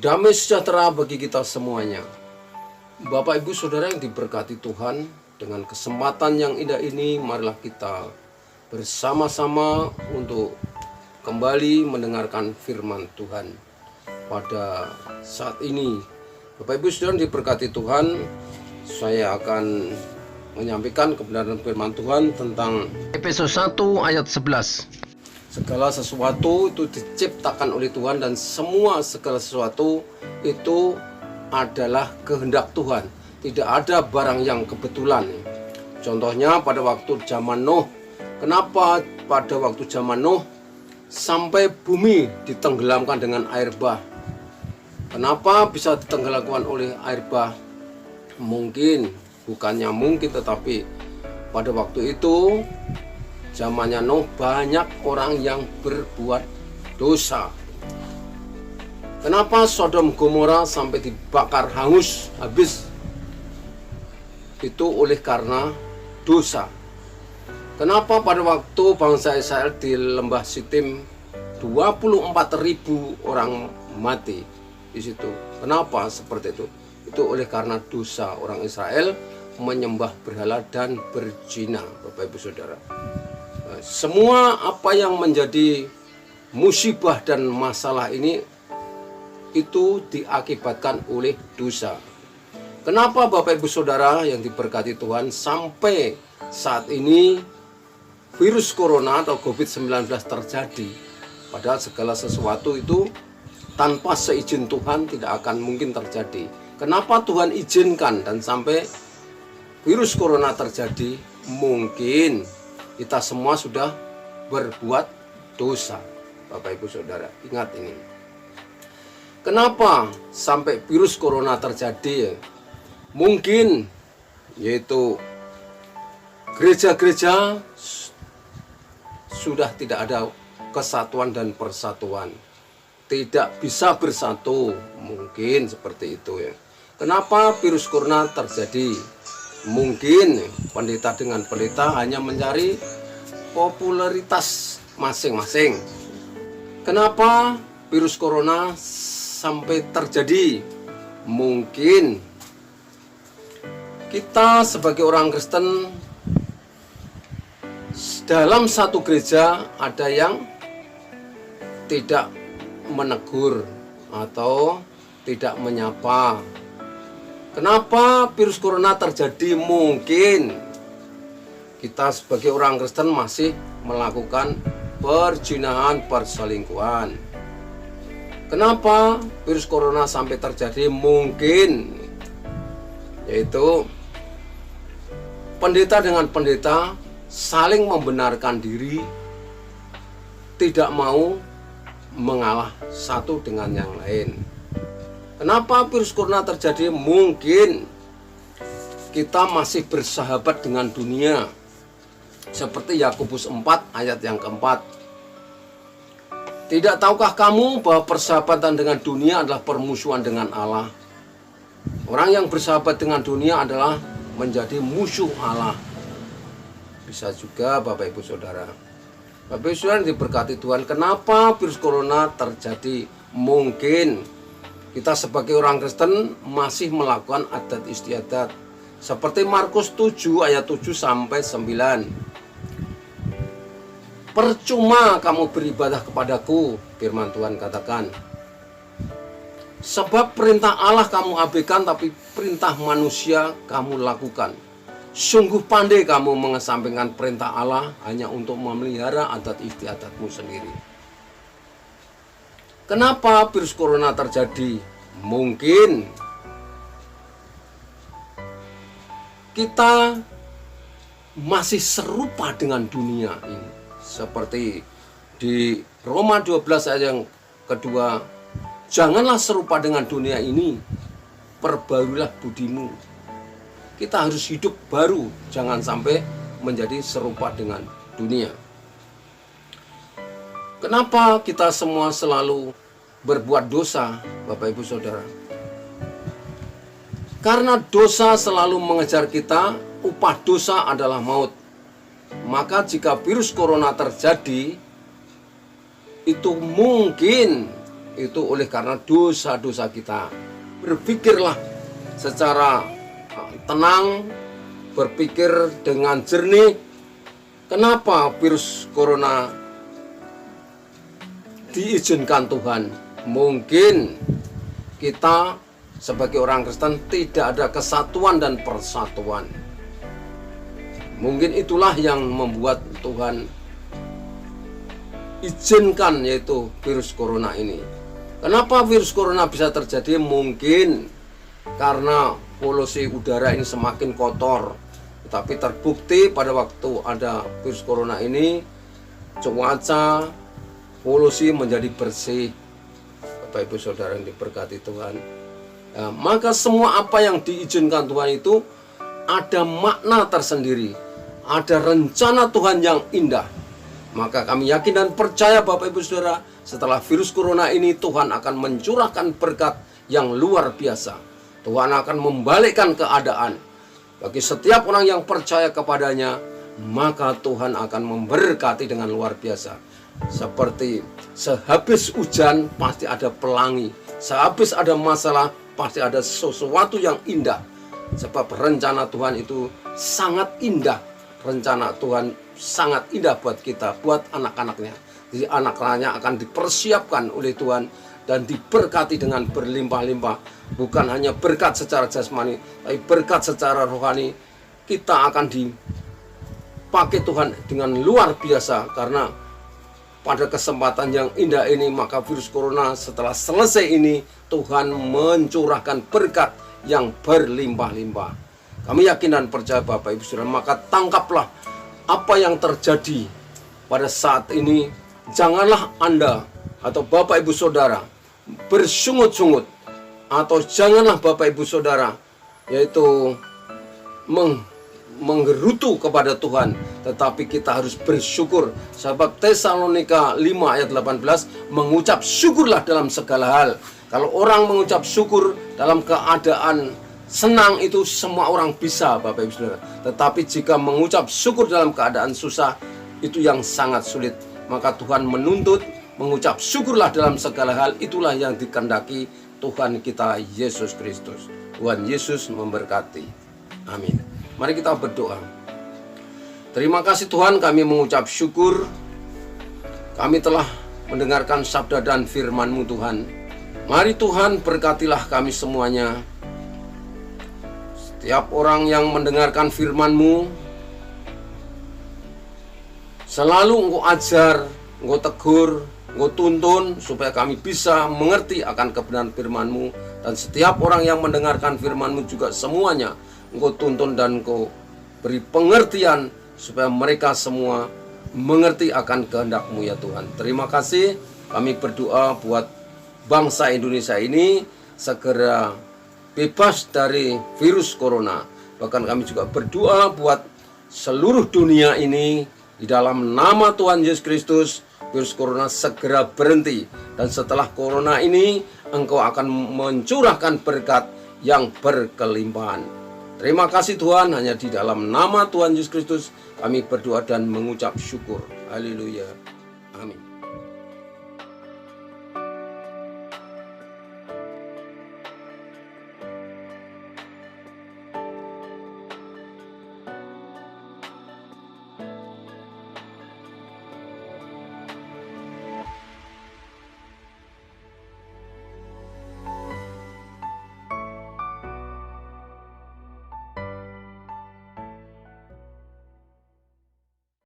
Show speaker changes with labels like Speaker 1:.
Speaker 1: Damai sejahtera bagi kita semuanya. Bapak Ibu Saudara yang diberkati Tuhan, dengan kesempatan yang indah ini marilah kita bersama-sama untuk kembali mendengarkan firman Tuhan. Pada saat ini Bapak Ibu Saudara yang diberkati Tuhan, saya akan menyampaikan kebenaran firman Tuhan tentang Efesus 1 ayat 11. Segala sesuatu itu diciptakan oleh Tuhan, dan segala sesuatu itu adalah kehendak Tuhan. Tidak ada barang yang kebetulan. Contohnya pada waktu zaman Nuh. Kenapa pada waktu zaman Nuh sampai bumi ditenggelamkan dengan air bah? Kenapa bisa ditenggelamkan oleh air bah? Bukannya mungkin, tetapi pada waktu itu zamannya Nuh banyak orang yang berbuat dosa. Kenapa Sodom Gomora sampai dibakar habis? Itu oleh karena dosa. Kenapa pada waktu bangsa Israel di lembah Sitim 24.000 orang mati di situ? Kenapa seperti itu? Itu oleh karena dosa orang Israel menyembah berhala dan berzina, Bapak Ibu Saudara. Semua apa yang menjadi musibah dan masalah ini itu diakibatkan oleh dosa. Kenapa Bapak Ibu Saudara yang diberkati Tuhan sampai saat ini virus corona atau COVID-19 terjadi? Padahal segala sesuatu itu tanpa seizin Tuhan tidak akan mungkin terjadi. Kenapa Tuhan izinkan dan sampai virus corona terjadi? Mungkin kita semua sudah berbuat dosa, Bapak Ibu Saudara. Ingat ini. Kenapa sampai virus corona terjadi? Mungkin yaitu gereja-gereja sudah tidak ada kesatuan dan persatuan. Tidak bisa bersatu, mungkin seperti itu ya. Kenapa virus corona terjadi? Mungkin pendeta dengan pendeta hanya mencari popularitas masing-masing. Kenapa virus corona sampai terjadi? Mungkin kita sebagai orang Kristen dalam satu gereja ada yang tidak menegur atau tidak menyapa. Kenapa virus corona terjadi? Mungkin kita sebagai orang Kristen masih melakukan perzinahan, perselingkuhan. Kenapa virus corona sampai terjadi? Mungkin yaitu pendeta dengan pendeta saling membenarkan diri, tidak mau mengalah satu dengan yang lain. Kenapa virus corona terjadi? Mungkin kita masih bersahabat dengan dunia. Seperti Yakobus 4 ayat yang keempat. Tidak tahukah kamu bahwa persahabatan dengan dunia adalah permusuhan dengan Allah? Orang yang bersahabat dengan dunia adalah menjadi musuh Allah. Bisa juga Bapak Ibu Saudara. Bapak Ibu Saudara diberkati Tuhan. Kenapa virus corona terjadi? Mungkin kita sebagai orang Kristen masih melakukan adat istiadat. Seperti Markus 7 ayat 7 sampai 9. Percuma kamu beribadah kepadaku, firman Tuhan katakan. Sebab perintah Allah kamu abaikan, tapi perintah manusia kamu lakukan. Sungguh pandai kamu mengesampingkan perintah Allah hanya untuk memelihara adat istiadatmu sendiri. Kenapa virus corona terjadi? Mungkin kita masih serupa dengan dunia ini. Seperti di Roma 12 ayat yang kedua, janganlah serupa dengan dunia ini, perbarulah budimu. Kita harus hidup baru, jangan sampai menjadi serupa dengan dunia. Kenapa kita semua selalu berbuat dosa, Bapak Ibu Saudara? Karena dosa selalu mengejar kita, upah dosa adalah maut. Maka jika virus corona terjadi, itu mungkin itu oleh karena dosa-dosa kita. Berpikirlah secara tenang, berpikir dengan jernih. Kenapa virus corona diizinkan Tuhan? Mungkin kita sebagai orang Kristen tidak ada kesatuan dan persatuan. Mungkin itulah yang membuat Tuhan izinkan, yaitu virus corona ini. Kenapa virus corona bisa terjadi? Mungkin karena polusi udara ini semakin kotor. Tetapi terbukti pada waktu ada virus corona ini, cuaca, polusi menjadi bersih. Bapak Ibu Saudara yang diberkati Tuhan. Nah, maka semua apa yang diizinkan Tuhan itu ada makna tersendiri, ada rencana Tuhan yang indah. Maka kami yakin dan percaya Bapak Ibu Saudara, setelah virus corona ini Tuhan akan mencurahkan berkat yang luar biasa. Tuhan akan membalikkan keadaan bagi setiap orang yang percaya kepadanya, maka Tuhan akan memberkati dengan luar biasa. Seperti sehabis hujan pasti ada pelangi, sehabis ada masalah pasti ada sesuatu yang indah. Sebab rencana Tuhan itu sangat indah. Rencana Tuhan sangat indah buat kita, buat anak-anaknya. Jadi anak-anaknya akan dipersiapkan oleh Tuhan dan diberkati dengan berlimpah-limpah. Bukan hanya berkat secara jasmani, tapi berkat secara rohani. Kita akan dipakai Tuhan dengan luar biasa. Karena pada kesempatan yang indah ini, maka virus corona setelah selesai ini, Tuhan mencurahkan berkat yang berlimpah-limpah. Kami yakin dan percaya Bapak Ibu Saudara, maka tangkaplah apa yang terjadi pada saat ini. Janganlah Anda atau Bapak Ibu Saudara bersungut-sungut, atau janganlah Bapak Ibu Saudara yaitu menggerutu kepada Tuhan, tetapi kita harus bersyukur. Sebab Tesalonika 5 ayat 18 mengucap syukurlah dalam segala hal. Kalau orang mengucap syukur dalam keadaan senang itu semua orang bisa Bapak Ibu Saudara. Tetapi jika mengucap syukur dalam keadaan susah, itu yang sangat sulit. Maka Tuhan menuntut mengucap syukurlah dalam segala hal. Itulah yang dikehendaki Tuhan kita Yesus Kristus. Tuhan Yesus memberkati. Amin. Mari kita berdoa. Terima kasih Tuhan, kami mengucap syukur. Kami telah mendengarkan sabda dan firman-Mu Tuhan. Mari Tuhan berkatilah kami semuanya. Setiap orang yang mendengarkan firman-Mu, selalu Engkau ajar, Engkau tegur, Engkau tuntun, supaya kami bisa mengerti akan kebenaran firman-Mu. Dan setiap orang yang mendengarkan firman-Mu juga semuanya Engkau tuntun dan Engkau beri pengertian, supaya mereka semua mengerti akan kehendak-Mu ya Tuhan. Terima kasih. Kami berdoa buat bangsa Indonesia ini segera bebas dari virus corona. Bahkan kami juga berdoa buat seluruh dunia ini, di dalam nama Tuhan Yesus Kristus, virus corona segera berhenti. Dan setelah corona ini, Engkau akan mencurahkan berkat yang berkelimpahan. Terima kasih Tuhan, hanya di dalam nama Tuhan Yesus Kristus kami berdoa dan mengucap syukur. Haleluya.